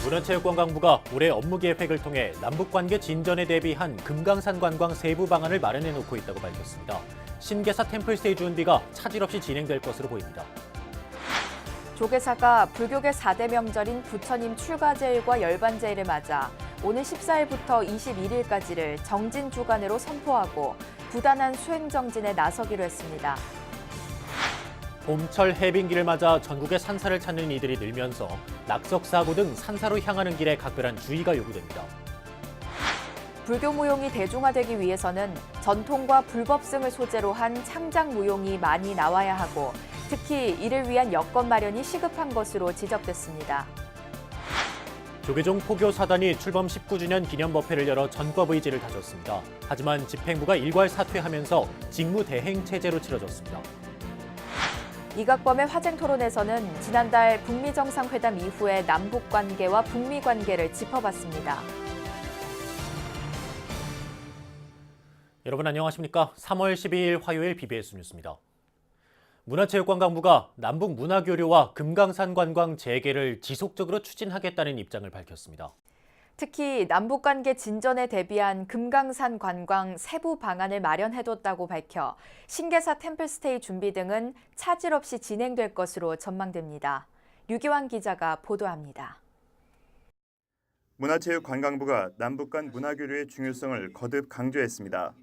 문화체육관광부가 올해 업무 계획을 통해 남북관계 진전에 대비한 금강산 관광 세부 방안을 마련해 놓고 있다고 밝혔습니다. 신계사 템플스테이 준비가 차질 없이 진행될 것으로 보입니다. 조계사가 불교계 4대 명절인 부처님 출가제일과 열반제일을 맞아 오는 14일부터 21일까지를 정진 주간으로 선포하고 부단한 수행 정진에 나서기로 했습니다. 봄철 해빙기를 맞아 전국의 산사를 찾는 이들이 늘면서 낙석사고 등 산사로 향하는 길에 각별한 주의가 요구됩니다. 불교 무용이 대중화되기 위해서는 전통과 불법승을 소재로 한 창작 무용이 많이 나와야 하고 특히 이를 위한 여건 마련이 시급한 것으로 지적됐습니다. 조계종 포교 사단이 출범 19주년 기념 법회를 열어 전법 의지를 다졌습니다. 하지만 집행부가 일괄 사퇴하면서 직무 대행 체제로 치러졌습니다. 이각범의 화쟁 토론에서는 지난달 북미 정상회담 이후의 남북 관계와 북미 관계를 짚어봤습니다. 여러분 안녕하십니까? 3월 12일 화요일 BBS 뉴스입니다. 문화체육관광부가 남북 문화교류와 금강산 관광 재개를 지속적으로 추진하겠다는 입장을 밝혔습니다. 특히 남북관계 진전에 대비한 금강산 관광 세부 방안을 마련해뒀다고 밝혀 신계사 템플스테이 준비 등은 차질 없이 진행될 것으로 전망됩니다. 류기환 기자가 보도합니다. 문화체육관광부가 남북 간 문화교류의 중요성을 거듭 강조했습니다.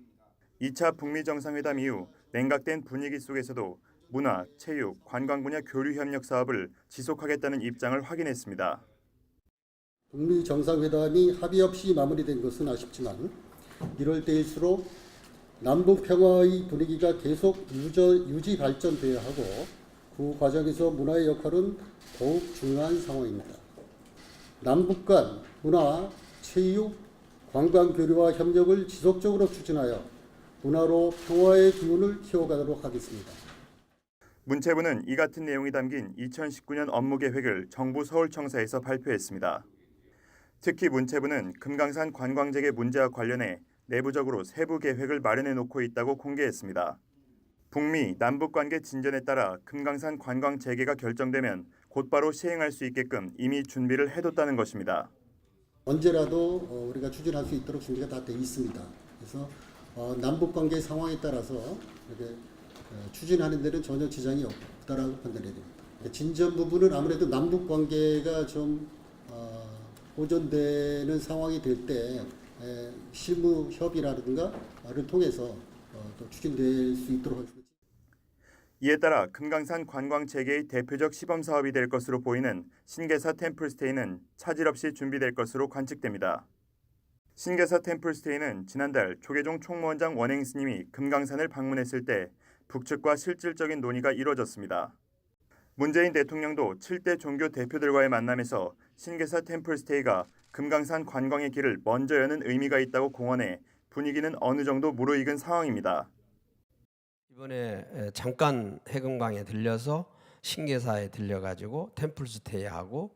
2차 북미 정상회담 이후 냉각된 분위기 속에서도 문화, 체육, 관광 분야 교류 협력 사업을 지속하겠다는 입장을 확인했습니다. 북미 정상회담이 합의 없이 마무리된 것은 아쉽지만 이럴 때일수록 남북 평화의 분위기가 계속 유지 발전돼야 하고 그 과정에서 문화의 역할은 더욱 중요한 상황입니다. 남북 간 문화, 체육, 관광 교류와 협력을 지속적으로 추진하여 문화로 평화의 기운을 키워가도록 하겠습니다. 문체부는 이 같은 내용이 담긴 2019년 업무 계획을 정부 서울청사에서 발표했습니다. 특히 문체부는 금강산 관광재개 문제와 관련해 내부적으로 세부 계획을 마련해 놓고 있다고 공개했습니다. 북미, 남북관계 진전에 따라 금강산 관광 재개가 결정되면 곧바로 시행할 수 있게끔 이미 준비를 해뒀다는 것입니다. 언제라도 우리가 추진할 수 있도록 준비가 다 돼 있습니다. 그래서 남북관계 상황에 따라서 이렇게 추진하는 데는 전혀 지장이 없다라고 판단해야 됩니다. 진전 부분은 아무래도 남북관계가 좀 보존되는 상황이 될 때 실무 협의라든가를 통해서 또 추진될 수 있도록 하겠습니다. 이에 따라 금강산 관광 재개의 대표적 시범 사업이 될 것으로 보이는 신계사 템플스테이는 차질 없이 준비될 것으로 관측됩니다. 신계사 템플스테이는 지난달 조계종 총무원장 원행 스님이 금강산을 방문했을 때 북측과 실질적인 논의가 이뤄졌습니다. 문재인 대통령도 7대 종교 대표들과의 만남에서 신계사 템플스테이가 금강산 관광의 길을 먼저 여는 의미가 있다고 공언해 분위기는 어느 정도 무르익은 상황입니다. 이번에 잠깐 해금강에 들려서 신계사에 들려가지고 템플스테이하고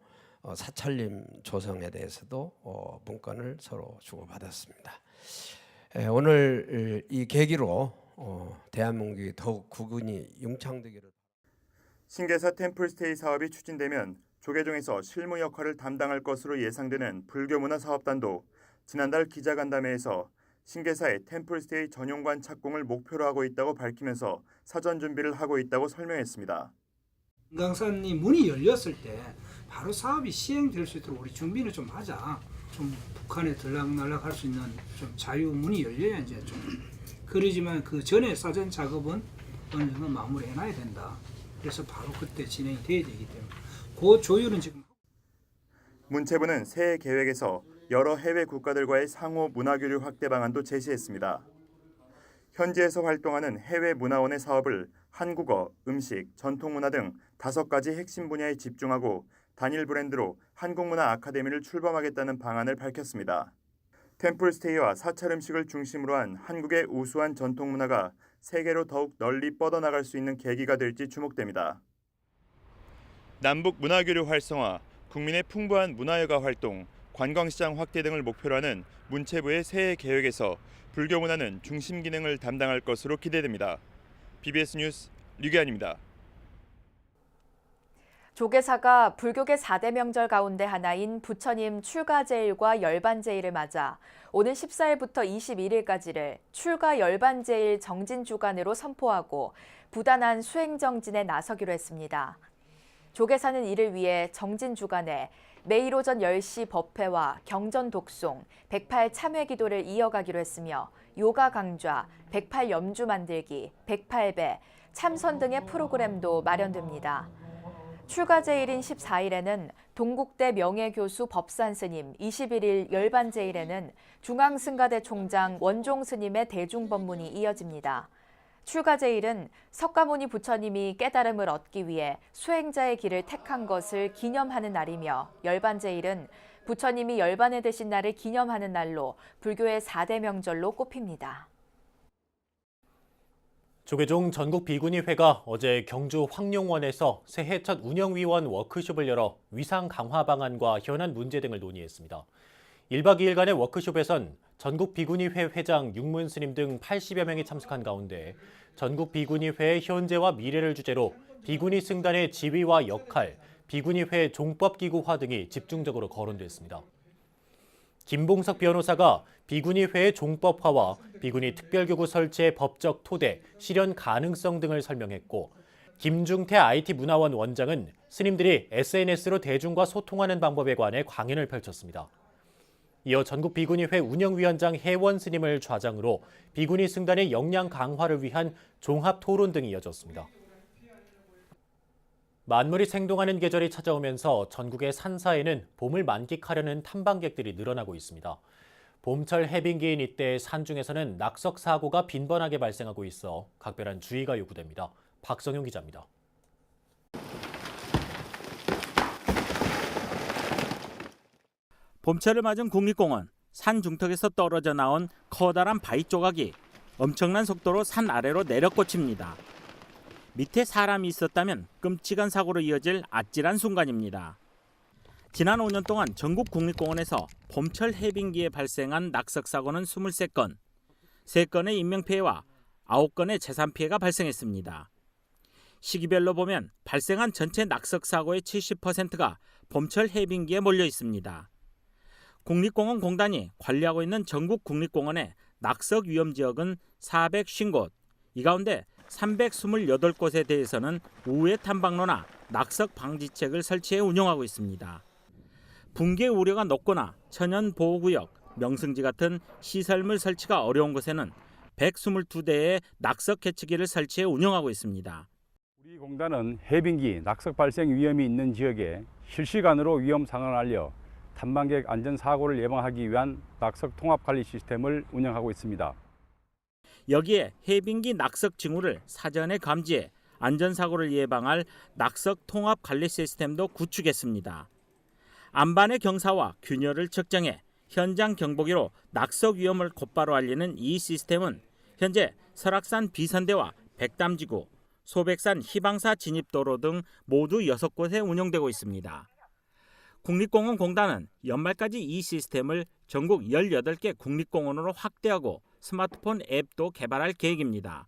사찰림 조성에 대해서도 문건을 서로 주고받았습니다. 오늘 이 계기로 대한민국이 더욱 국운이 융창되기를. 신계사 템플스테이 사업이 추진되면 조계종에서 실무 역할을 담당할 것으로 예상되는 불교문화사업단도 지난달 기자간담회에서 신계사의 템플스테이 전용관 착공을 목표로 하고 있다고 밝히면서 사전 준비를 하고 있다고 설명했습니다. 금강산이 문이 열렸을 때 바로 사업이 시행될 수 있도록 우리 준비를 좀 하자. 좀 북한에 들락날락 할 수 있는 좀 자유 문이 열려야 이제 좀 그러지만 그 전에 사전 작업은 어느 정도 마무리해놔야 된다. 그래서 바로 그때 진행이 돼야 되기 때문에 그 조율은 지금. 문체부는 새해 계획에서 여러 해외 국가들과의 상호 문화교류 확대 방안도 제시했습니다. 현지에서 활동하는 해외 문화원의 사업을 한국어, 음식, 전통문화 등 5가지 핵심 분야에 집중하고 단일 브랜드로 한국문화 아카데미를 출범하겠다는 방안을 밝혔습니다. 템플스테이와 사찰 음식을 중심으로 한 한국의 우수한 전통문화가 세계로 더욱 널리 뻗어나갈 수 있는 계기가 될지 주목됩니다. 남북 문화교류 활성화, 국민의 풍부한 문화여가 활동, 관광시장 확대 등을 목표로 하는 문체부의 새해 계획에서 불교 문화는 중심 기능을 담당할 것으로 기대됩니다. BBS 뉴스 류기환입니다. 조계사가 불교계 4대 명절 가운데 하나인 부처님 출가제일과 열반제일을 맞아 오는 14일부터 21일까지를 출가 열반제일 정진주간으로 선포하고 부단한 수행정진에 나서기로 했습니다. 조계사는 이를 위해 정진주간에 매일 오전 10시 법회와 경전 독송, 108 참회 기도를 이어가기로 했으며 요가 강좌, 108 염주 만들기, 108배, 참선 등의 프로그램도 마련됩니다. 출가제일인 14일에는 동국대 명예교수 법산스님, 21일 열반제일에는 중앙승가대 총장 원종스님의 대중법문이 이어집니다. 출가제일은 석가모니 부처님이 깨달음을 얻기 위해 수행자의 길을 택한 것을 기념하는 날이며 열반제일은 부처님이 열반에 드신 날을 기념하는 날로 불교의 4대 명절로 꼽힙니다. 조계종 전국비구니회가 어제 경주 황룡원에서 새해 첫 운영위원 워크숍을 열어 위상 강화 방안과 현안 문제 등을 논의했습니다. 1박 2일간의 워크숍에선 전국비구니회 회장 육문스님 등 80여 명이 참석한 가운데 전국비구니회의 현재와 미래를 주제로 비구니 승단의 지위와 역할, 비구니회 종법기구화 등이 집중적으로 거론됐습니다. 김봉석 변호사가 비구니회의 종법화와 비구니 특별교구 설치의 법적 토대, 실현 가능성 등을 설명했고 김중태 IT문화원 원장은 스님들이 SNS로 대중과 소통하는 방법에 관해 강연을 펼쳤습니다. 이어 전국비구니회 운영위원장 혜원 스님을 좌장으로 비구니 승단의 역량 강화를 위한 종합 토론 등이 이어졌습니다. 만물이 생동하는 계절이 찾아오면서 전국의 산사에는 봄을 만끽하려는 탐방객들이 늘어나고 있습니다. 봄철 해빙기인 이때 산중에서는 낙석 사고가 빈번하게 발생하고 있어 각별한 주의가 요구됩니다. 박성용 기자입니다. 봄철을 맞은 국립공원, 산 중턱에서 떨어져 나온 커다란 바위 조각이 엄청난 속도로 산 아래로 내려꽂힙니다. 밑에 사람이 있었다면 끔찍한 사고로 이어질 아찔한 순간입니다. 지난 5년 동안 전국 국립공원에서 봄철 해빙기에 발생한 낙석 사고는 23건, 3건의 인명피해와 9건의 재산피해가 발생했습니다. 시기별로 보면 발생한 전체 낙석 사고의 70%가 봄철 해빙기에 몰려 있습니다. 국립공원공단이 관리하고 있는 전국 국립공원의 낙석 위험 지역은 450곳, 이 가운데 328곳에 대해서는 우회 탐방로나 낙석 방지책을 설치해 운영하고 있습니다. 붕괴 우려가 높거나 천연보호구역, 명승지 같은 시설물 설치가 어려운 곳에는 122대의 낙석 캐치기를 설치해 운영하고 있습니다. 우리 공단은 해빙기 낙석 발생 위험이 있는 지역에 실시간으로 위험 상황을 알려 탐방객 안전사고를 예방하기 위한 낙석 통합관리 시스템을 운영하고 있습니다. 여기에 해빙기 낙석 징후를 사전에 감지해 안전사고를 예방할 낙석 통합관리 시스템도 구축했습니다. 안반의 경사와 균열을 측정해 현장 경보기로 낙석 위험을 곧바로 알리는 이 시스템은 현재 설악산 비선대와 백담지구, 소백산 희방사 진입도로 등 모두 6곳에 운영되고 있습니다. 국립공원공단은 연말까지 이 시스템을 전국 18개 국립공원으로 확대하고 스마트폰 앱도 개발할 계획입니다.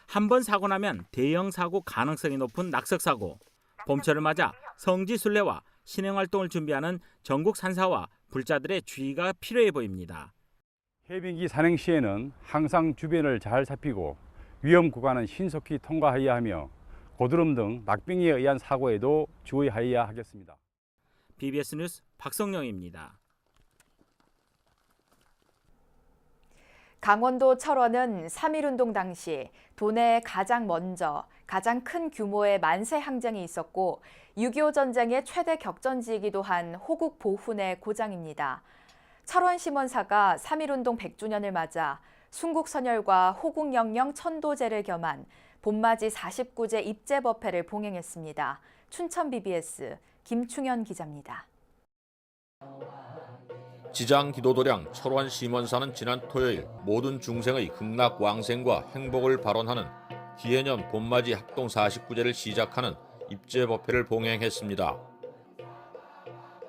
한 번 사고 나면 대형 사고 가능성이 높은 낙석 사고, 봄철을 맞아 성지순례와 신행활동을 준비하는 전국 산사와 불자들의 주의가 필요해 보입니다. 해빙기 산행 시에는 항상 주변을 잘 살피고 위험 구간은 신속히 통과해야 하며 고드름 등 낙빙에 의한 사고에도 주의해야 하겠습니다. BBS 뉴스 박성영입니다. 강원도 철원은 3.1운동 당시 도내에 가장 먼저 가장 큰 규모의 만세 항쟁이 있었고 6.25 전쟁의 최대 격전지이기도 한 호국 보훈의 고장입니다. 철원심원사가 3.1운동 100주년을 맞아 순국선열과 호국영령 천도제를 겸한 봄맞이 49제 입제법회를 봉행했습니다. 춘천 BBS 김충현 기자입니다. 지장 기도도량 철원 심원사는 지난 토요일 모든 중생의 극락왕생과 행복을 발언하는 기해년 봄맞이 합동 49제를 시작하는 입제법회를 봉행했습니다.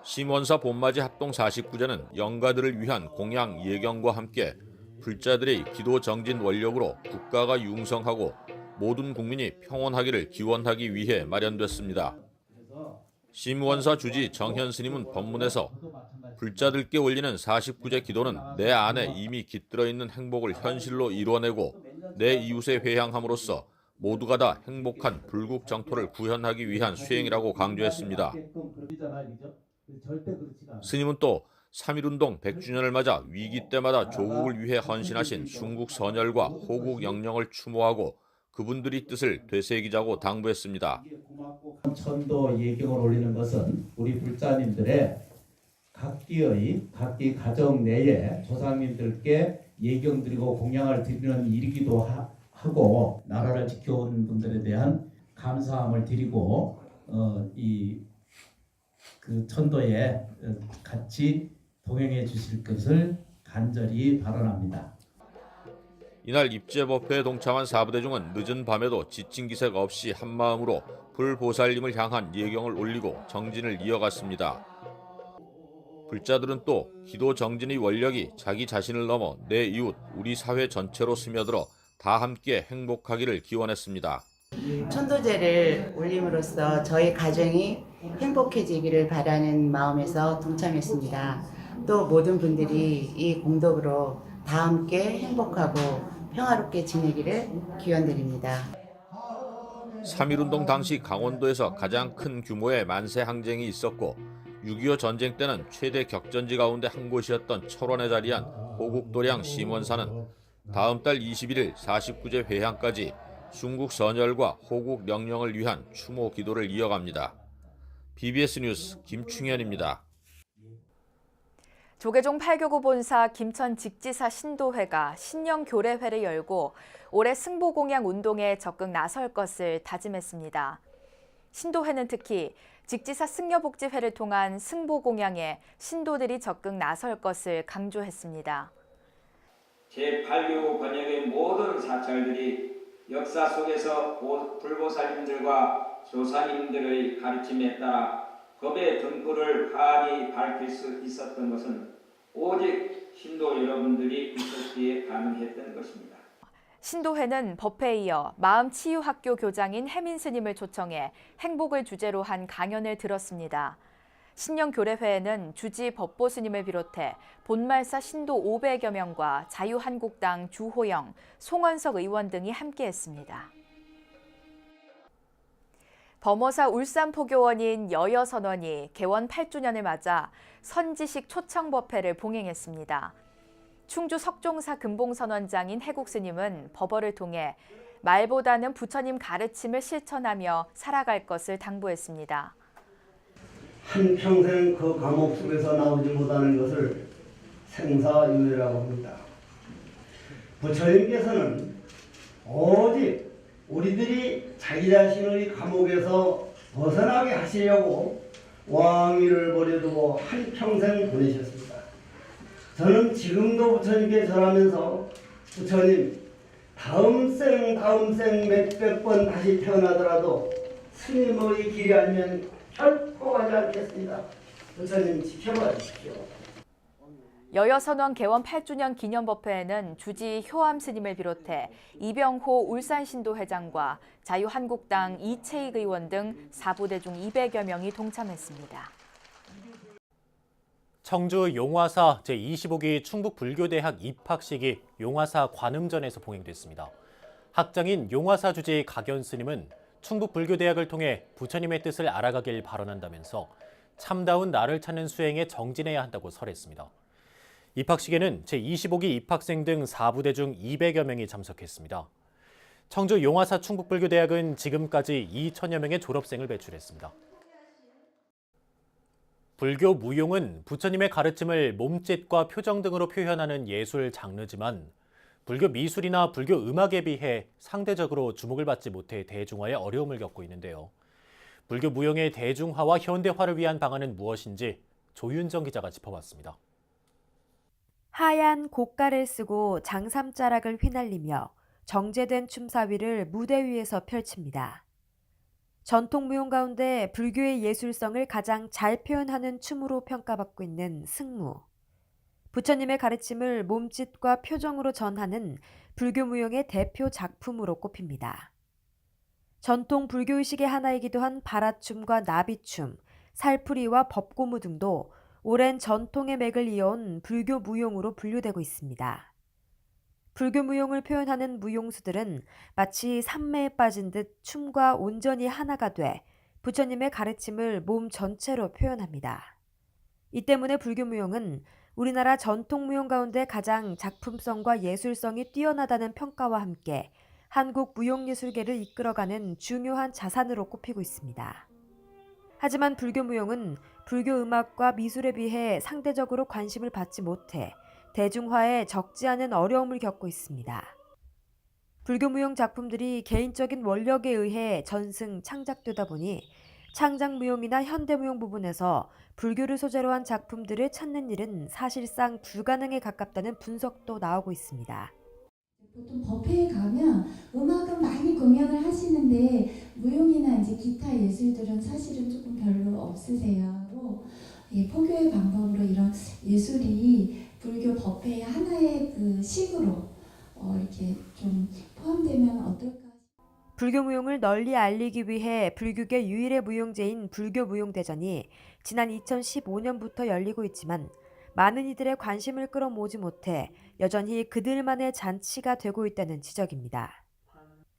심원사 봄맞이 합동 49제는 영가들을 위한 공양 예경과 함께 불자들의 기도 정진 원력으로 국가가 융성하고 모든 국민이 평온하기를 기원하기 위해 마련됐습니다. 심원사 주지 정현 스님은 법문에서 불자들께 올리는 49제 기도는 내 안에 이미 깃들어 있는 행복을 현실로 이루어내고 내 이웃에 회향함으로써 모두가 다 행복한 불국 정토를 구현하기 위한 수행이라고 강조했습니다. 스님은 또 3.1운동 100주년을 맞아 위기 때마다 조국을 위해 헌신하신 순국 선열과 호국 영령을 추모하고 그분들의 뜻을 되새기자고 당부했습니다. 천도 예경을 올리는 것은 우리 불자님들의 각기 가정 내에 조상님들께 예경 드리고 공양을 드리는 일이기도 하고 나라를 지켜온 분들에 대한 감사함을 드리고 그 천도에 같이 동행해 주실 것을 간절히 발언합니다. 이날 입제법회에 동참한 사부대중은 늦은 밤에도 지친 기색 없이 한마음으로 불보살님을 향한 예경을 올리고 정진을 이어갔습니다. 불자들은 또 기도 정진의 원력이 자기 자신을 넘어 내 이웃, 우리 사회 전체로 스며들어 다 함께 행복하기를 기원했습니다. 천도제를 올림으로써 저희 가정이 행복해지기를 바라는 마음에서 동참했습니다. 또 모든 분들이 이 공덕으로 다 함께 행복하고 평화롭게 지내기를 기원드립니다. 3.1운동 당시 강원도에서 가장 큰 규모의 만세 항쟁이 있었고 6.25 전쟁 때는 최대 격전지 가운데 한 곳이었던 철원에 자리한 호국도량 심원사는 다음 달 21일 49제 회향까지 순국 선열과 호국 명령을 위한 추모 기도를 이어갑니다. BBS 뉴스 김충현입니다. 조계종 8교구 본사 김천 직지사 신도회가 신년 교례회를 열고 올해 승보공양 운동에 적극 나설 것을 다짐했습니다. 신도회는 특히 직지사 승려복지회를 통한 승보공양에 신도들이 적극 나설 것을 강조했습니다. 제8교구 권역의 모든 사찰들이 역사 속에서 불보살님들과 조사님들의 가르침에 따라 법의 등불을 환히 밝힐 수 있었던 것은 오직 신도 여러분들이 있었기에 가능했던 것입니다. 신도회는 법회에 이어 마음치유학교 교장인 해민 스님을 초청해 행복을 주제로 한 강연을 들었습니다. 신년 교례회에는 주지 법보 스님을 비롯해 본말사 신도 500여 명과 자유한국당 주호영, 송원석 의원 등이 함께했습니다. 범어사 울산포교원인 여여선원이 개원 8주년을 맞아 선지식 초청법회를 봉행했습니다. 충주 석종사 금봉선원장인 해국스님은 법어를 통해 말보다는 부처님 가르침을 실천하며 살아갈 것을 당부했습니다. 한평생 그 감옥 속에서 나오지 못하는 것을 생사유예라고 합니다. 부처님께서는 오직 우리들이 자기 자신의 감옥에서 벗어나게 하시려고 왕위를 버려두고 한평생 보내셨습니다. 저는 지금도 부처님께 절하면서 부처님 다음 생 몇백 번 다시 태어나더라도 스님의 길이 아니면 결코 가지 않겠습니다. 부처님 지켜봐 주십시오. 여여선원 개원 8주년 기념법회에는 주지 효암 스님을 비롯해 이병호 울산신도 회장과 자유한국당 이채익 의원 등 사부대중 200여 명이 동참했습니다. 청주 용화사 제25기 충북불교대학 입학식이 용화사 관음전에서 봉행됐습니다. 학장인 용화사 주지 각연 스님은 충북불교대학을 통해 부처님의 뜻을 알아가길 발언한다면서 참다운 나를 찾는 수행에 정진해야 한다고 설했습니다. 입학식에는 제25기 입학생 등 4부대 중 200여 명이 참석했습니다. 청주 용화사 충북불교대학은 지금까지 2천여 명의 졸업생을 배출했습니다. 불교 무용은 부처님의 가르침을 몸짓과 표정 등으로 표현하는 예술 장르지만 불교 미술이나 불교 음악에 비해 상대적으로 주목을 받지 못해 대중화에 어려움을 겪고 있는데요. 불교 무용의 대중화와 현대화를 위한 방안은 무엇인지 조윤정 기자가 짚어봤습니다. 하얀 고깔을 쓰고 장삼자락을 휘날리며 정제된 춤사위를 무대 위에서 펼칩니다. 전통 무용 가운데 불교의 예술성을 가장 잘 표현하는 춤으로 평가받고 있는 승무. 부처님의 가르침을 몸짓과 표정으로 전하는 불교 무용의 대표 작품으로 꼽힙니다. 전통 불교의식의 하나이기도 한 바라춤과 나비춤, 살풀이와 법고무 등도 오랜 전통의 맥을 이어온 불교 무용으로 분류되고 있습니다. 불교 무용을 표현하는 무용수들은 마치 산매에 빠진 듯 춤과 온전히 하나가 돼 부처님의 가르침을 몸 전체로 표현합니다. 이 때문에 불교 무용은 우리나라 전통 무용 가운데 가장 작품성과 예술성이 뛰어나다는 평가와 함께 한국 무용예술계를 이끌어가는 중요한 자산으로 꼽히고 있습니다. 하지만 불교 무용은 불교 음악과 미술에 비해 상대적으로 관심을 받지 못해 대중화에 적지 않은 어려움을 겪고 있습니다. 불교 무용 작품들이 개인적인 원력에 의해 전승 창작되다 보니 창작무용이나 현대무용 부분에서 불교를 소재로 한 작품들을 찾는 일은 사실상 불가능에 가깝다는 분석도 나오고 있습니다. 보통 법회에 가면 음악은 많이 공연을 하시는데 무용이나 이제 기타 예술들은 사실은 조금 별로 없으세요. 예, 포교의 방법으로 이런 예술이 불교 법회의 하나의 그 식으로 이렇게 좀 포함되면 어떨까? 불교 무용을 널리 알리기 위해 불교계 유일의 무용제인 불교무용대전이 지난 2015년부터 열리고 있지만 많은 이들의 관심을 끌어모으지 못해 여전히 그들만의 잔치가 되고 있다는 지적입니다.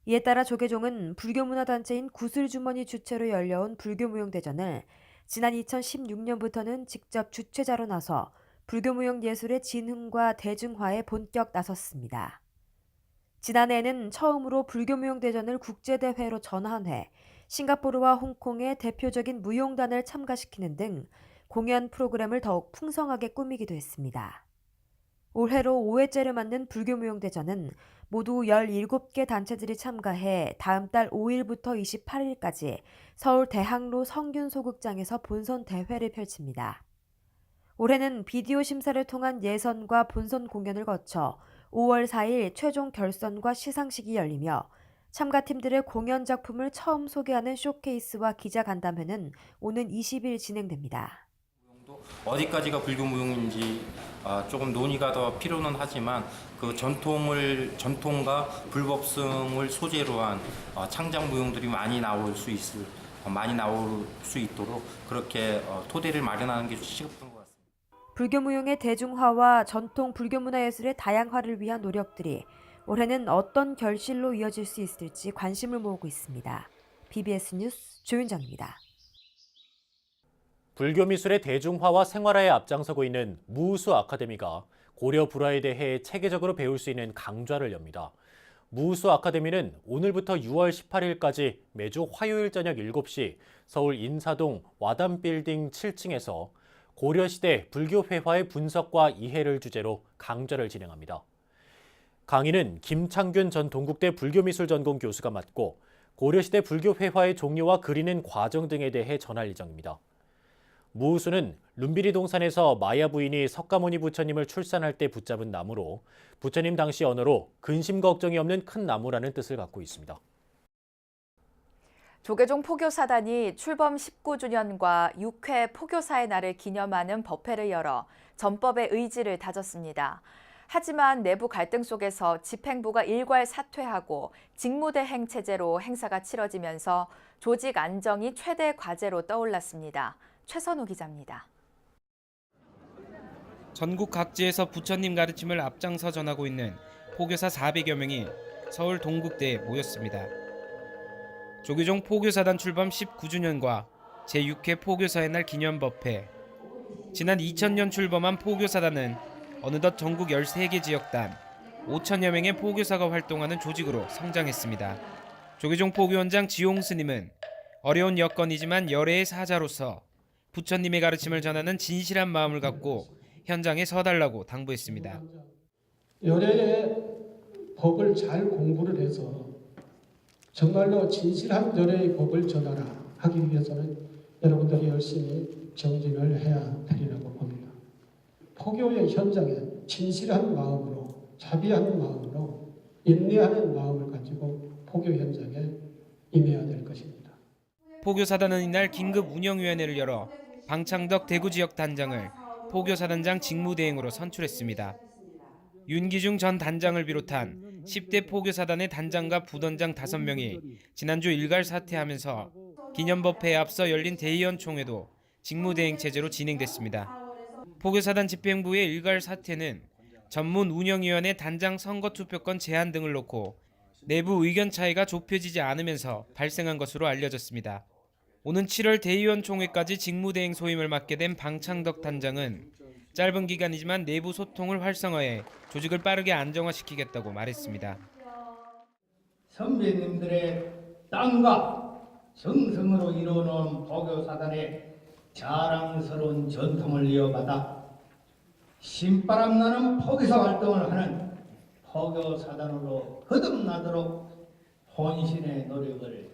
이에 따라 조계종은 불교문화단체인 구슬주머니 주최로 열려온 불교무용대전을 지난 2016년부터는 직접 주최자로 나서 불교무용 예술의 진흥과 대중화에 본격 나섰습니다. 지난해에는 처음으로 불교무용대전을 국제대회로 전환해 싱가포르와 홍콩의 대표적인 무용단을 참가시키는 등 공연 프로그램을 더욱 풍성하게 꾸미기도 했습니다. 올해로 5회째를 맞는 불교무용대전은 모두 17개 단체들이 참가해 다음 달 5일부터 28일까지 서울 대학로 성균소극장에서 본선 대회를 펼칩니다. 올해는 비디오 심사를 통한 예선과 본선 공연을 거쳐 5월 4일 최종 결선과 시상식이 열리며 참가팀들의 공연 작품을 처음 소개하는 쇼케이스와 기자간담회는 오는 20일 진행됩니다. 어디까지가 불교무용인지 조금 논의가 더 필요는 하지만 그 전통과 불법성을 소재로 한 창작무용들이 많이 나올 수 있도록 그렇게 토대를 마련하는 게 시급한 것 같습니다. 불교무용의 대중화와 전통 불교문화예술의 다양화를 위한 노력들이 올해는 어떤 결실로 이어질 수 있을지 관심을 모으고 있습니다. BBS 뉴스 조윤정입니다. 불교 미술의 대중화와 생활화에 앞장서고 있는 무우수 아카데미가 고려 불화에 대해 체계적으로 배울 수 있는 강좌를 엽니다. 무우수 아카데미는 오늘부터 6월 18일까지 매주 화요일 저녁 7시 서울 인사동 와담빌딩 7층에서 고려시대 불교 회화의 분석과 이해를 주제로 강좌를 진행합니다. 강의는 김창균 전 동국대 불교미술전공 교수가 맡고 고려시대 불교 회화의 종류와 그리는 과정 등에 대해 전할 예정입니다. 무우수는 룸비리 동산에서 마야 부인이 석가모니 부처님을 출산할 때 붙잡은 나무로 부처님 당시 언어로 근심 걱정이 없는 큰 나무라는 뜻을 갖고 있습니다. 조계종 포교사단이 출범 19주년과 6회 포교사의 날을 기념하는 법회를 열어 전법의 의지를 다졌습니다. 하지만 내부 갈등 속에서 집행부가 일괄 사퇴하고 직무대행 체제로 행사가 치러지면서 조직 안정이 최대 과제로 떠올랐습니다. 최선우 기자입니다. 전국 각지에서 부처님 가르침을 앞장서 전하고 있는 포교사 400여 명이 서울 동국대에 모였습니다. 조계종 포교사단 출범 19주년과 제6회 포교사의 날 기념법회. 지난 2000년 출범한 포교사단은 어느덧 전국 13개 지역단 5천여 명의 포교사가 활동하는 조직으로 성장했습니다. 조계종 포교원장 지용 스님은 어려운 여건이지만 열애의 사자로서 부처님의 가르침을 전하는 진실한 마음을 갖고 현장에 서달라고 당부했습니다. 열애의 법을 잘 공부를 해서 정말로 진실한 열애의 법을 전하라 하기 위해서는 여러분들이 열심히 정진을 해야 되리라고 봅니다. 포교의 현장에 진실한 마음으로, 자비한 마음으로, 인내하는 마음을 가지고 포교 현장에 임해야 될 것입니다. 포교사단은 이날 긴급 운영위원회를 열어 방창덕 대구지역 단장을 포교사단장 직무대행으로 선출했습니다. 윤기중 전 단장을 비롯한 10대 포교사단의 단장과 부단장 5명이 지난주 일괄 사퇴하면서 기념법회에 앞서 열린 대의원 총회도 직무대행 체제로 진행됐습니다. 포교사단 집행부의 일괄 사퇴는 전문 운영위원회 단장 선거투표권 제한 등을 놓고 내부 의견 차이가 좁혀지지 않으면서 발생한 것으로 알려졌습니다. 오는 7월 대의원 총회까지 직무대행 소임을 맡게 된 방창덕 단장은 짧은 기간이지만 내부 소통을 활성화해 조직을 빠르게 안정화시키겠다고 말했습니다. 선배님들의 땀과 정성으로 이루어놓은 포교사단의 자랑스러운 전통을 이어받아 신바람 나는 포교사 활동을 하는 포교사단으로 거듭나도록 혼신의 노력을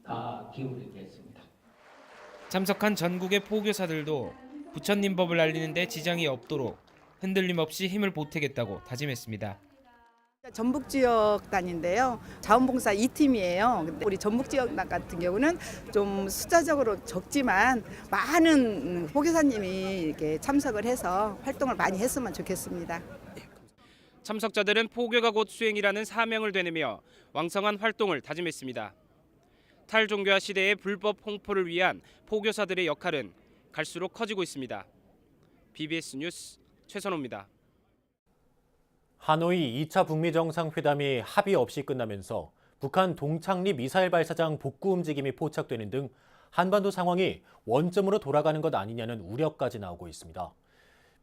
다 기울이겠습니다. 참석한 전국의 포교사들도 부처님 법을 알리는 데 지장이 없도록 흔들림 없이 힘을 보태겠다고 다짐했습니다. 전북지역단인데요. 자원봉사 2팀이에요. 근데 우리 전북지역단 같은 경우는 좀 숫자적으로 적지만 많은 포교사님이 이렇게 참석을 해서 활동을 많이 했으면 좋겠습니다. 참석자들은 포교가 곧 수행이라는 사명을 되뇌며 왕성한 활동을 다짐했습니다. 탈종교화 시대의 불법 홍포를 위한 포교사들의 역할은 갈수록 커지고 있습니다. BBS 뉴스 최선호입니다. 하노이 2차 북미 정상회담이 합의 없이 끝나면서 북한 동창리 미사일 발사장 복구 움직임이 포착되는 등 한반도 상황이 원점으로 돌아가는 것 아니냐는 우려까지 나오고 있습니다.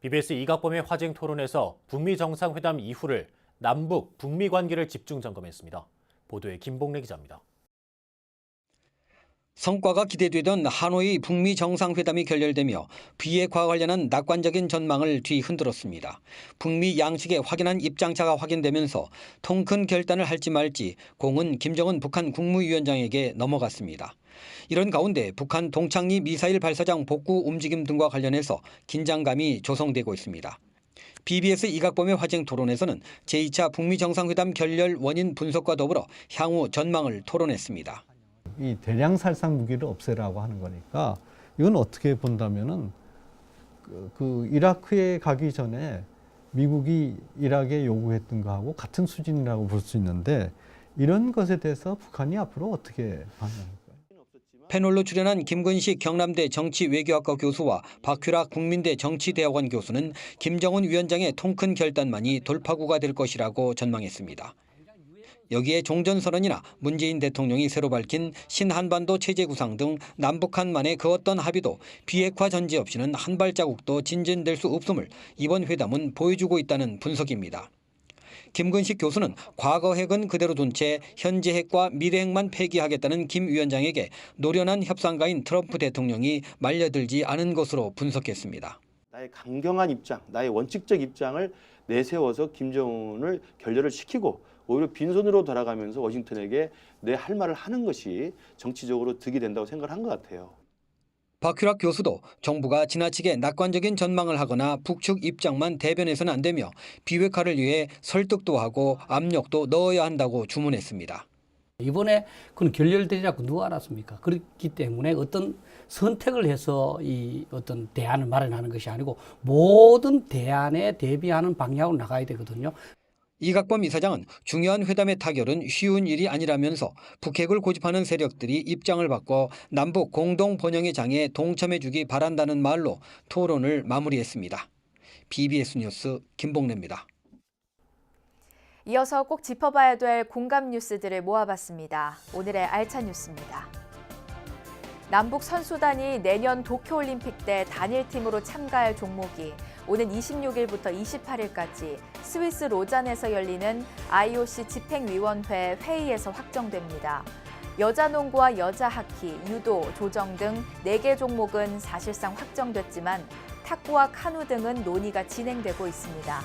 BBS 이각범의 화쟁 토론에서 북미 정상회담 이후를 남북, 북미 관계를 집중 점검했습니다. 보도에 김봉래 기자입니다. 성과가 기대되던 하노이 북미 정상회담이 결렬되며 비핵화 관련한 낙관적인 전망을 뒤흔들었습니다. 북미 양측의 확연한 입장차가 확인되면서 통 큰 결단을 할지 말지 공은 김정은 북한 국무위원장에게 넘어갔습니다. 이런 가운데 북한 동창리 미사일 발사장 복구 움직임 등과 관련해서 긴장감이 조성되고 있습니다. BBS 이각범의 화쟁 토론에서는 제2차 북미 정상회담 결렬 원인 분석과 더불어 향후 전망을 토론했습니다. 이 대량 살상 무기를 없애라고 하는 거니까 이건 어떻게 본다면은 그 이라크에 가기 전에 미국이 이라크에 요구했던 거하고 같은 수준이라고 볼 수 있는데 이런 것에 대해서 북한이 앞으로 어떻게 반응할까요? 패널로 출연한 김근식 경남대 정치외교학과 교수와 박규락 국민대 정치대학원 교수는 김정은 위원장의 통큰 결단만이 돌파구가 될 것이라고 전망했습니다. 여기에 종전선언이나 문재인 대통령이 새로 밝힌 신한반도 체제 구상 등 남북한만의 그 어떤 합의도 비핵화 전제 없이는 한 발자국도 진전될 수 없음을 이번 회담은 보여주고 있다는 분석입니다. 김근식 교수는 과거 핵은 그대로 둔 채 현재 핵과 미래 핵만 폐기하겠다는 김 위원장에게 노련한 협상가인 트럼프 대통령이 말려들지 않은 것으로 분석했습니다. 나의 강경한 입장, 나의 원칙적 입장을 내세워서 김정은을 결렬을 시키고 오히려 빈손으로 돌아가면서 워싱턴에게 내 할 말을 하는 것이 정치적으로 득이 된다고 생각을 한 것 같아요. 박규락 교수도 정부가 지나치게 낙관적인 전망을 하거나 북측 입장만 대변해서는 안 되며 비핵화를 위해 설득도 하고 압력도 넣어야 한다고 주문했습니다. 이번에 그건 결렬되리라고 누가 알았습니까? 그렇기 때문에 어떤 선택을 해서 이 어떤 대안을 마련하는 것이 아니고 모든 대안에 대비하는 방향으로 나가야 되거든요. 이각범 이사장은 중요한 회담의 타결은 쉬운 일이 아니라면서 북핵을 고집하는 세력들이 입장을 바꿔 남북 공동 번영의 장에 동참해주기 바란다는 말로 토론을 마무리했습니다. BBS 뉴스 김봉래입니다. 이어서 꼭 짚어봐야 될 공감 뉴스들을 모아봤습니다. 오늘의 알찬 뉴스입니다. 남북 선수단이 내년 도쿄올림픽 때 단일팀으로 참가할 종목이 오는 26일부터 28일까지 스위스 로잔에서 열리는 IOC 집행위원회 회의에서 확정됩니다. 여자 농구와 여자 하키, 유도, 조정 등 4개 종목은 사실상 확정됐지만 탁구와 카누 등은 논의가 진행되고 있습니다.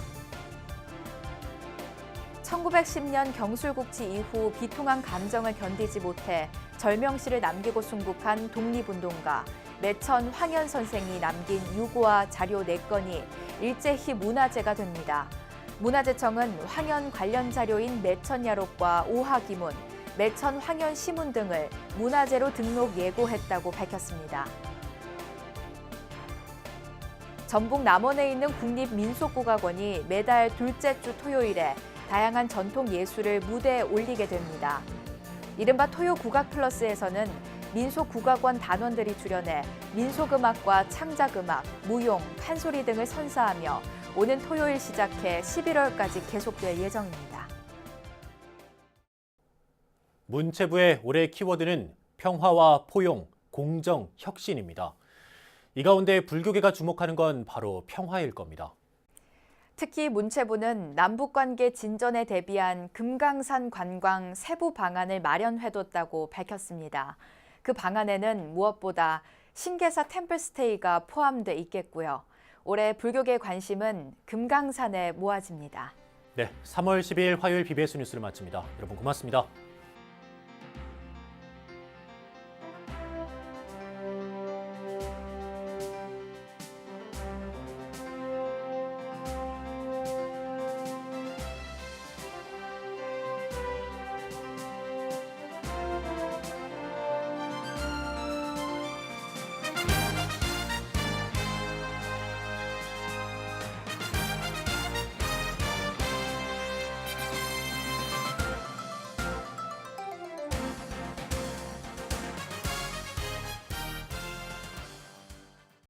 1910년 경술국치 이후 비통한 감정을 견디지 못해 절명시를 남기고 순국한 독립운동가 매천 황현 선생이 남긴 유고와 자료 4건이 일제히 문화재가 됩니다. 문화재청은 황현 관련 자료인 매천야록과 오하기문, 매천 황현 시문 등을 문화재로 등록 예고했다고 밝혔습니다. 전북 남원에 있는 국립민속국악원이 매달 둘째 주 토요일에 다양한 전통 예술을 무대에 올리게 됩니다. 이른바 토요 국악 플러스에서는 민속국악원 단원들이 출연해 민속음악과 창작음악, 무용, 판소리 등을 선사하며 오는 토요일 시작해 11월까지 계속될 예정입니다. 문체부의 올해 키워드는 평화와 포용, 공정, 혁신입니다. 이 가운데 불교계가 주목하는 건 바로 평화일 겁니다. 특히 문체부는 남북관계 진전에 대비한 금강산 관광 세부 방안을 마련해뒀다고 밝혔습니다. 그 방안에는 무엇보다 신계사 템플스테이가 포함돼 있겠고요. 올해 불교계 관심은 금강산에 모아집니다. 네, 3월 12일 화요일 BBS 뉴스를 마칩니다. 여러분 고맙습니다.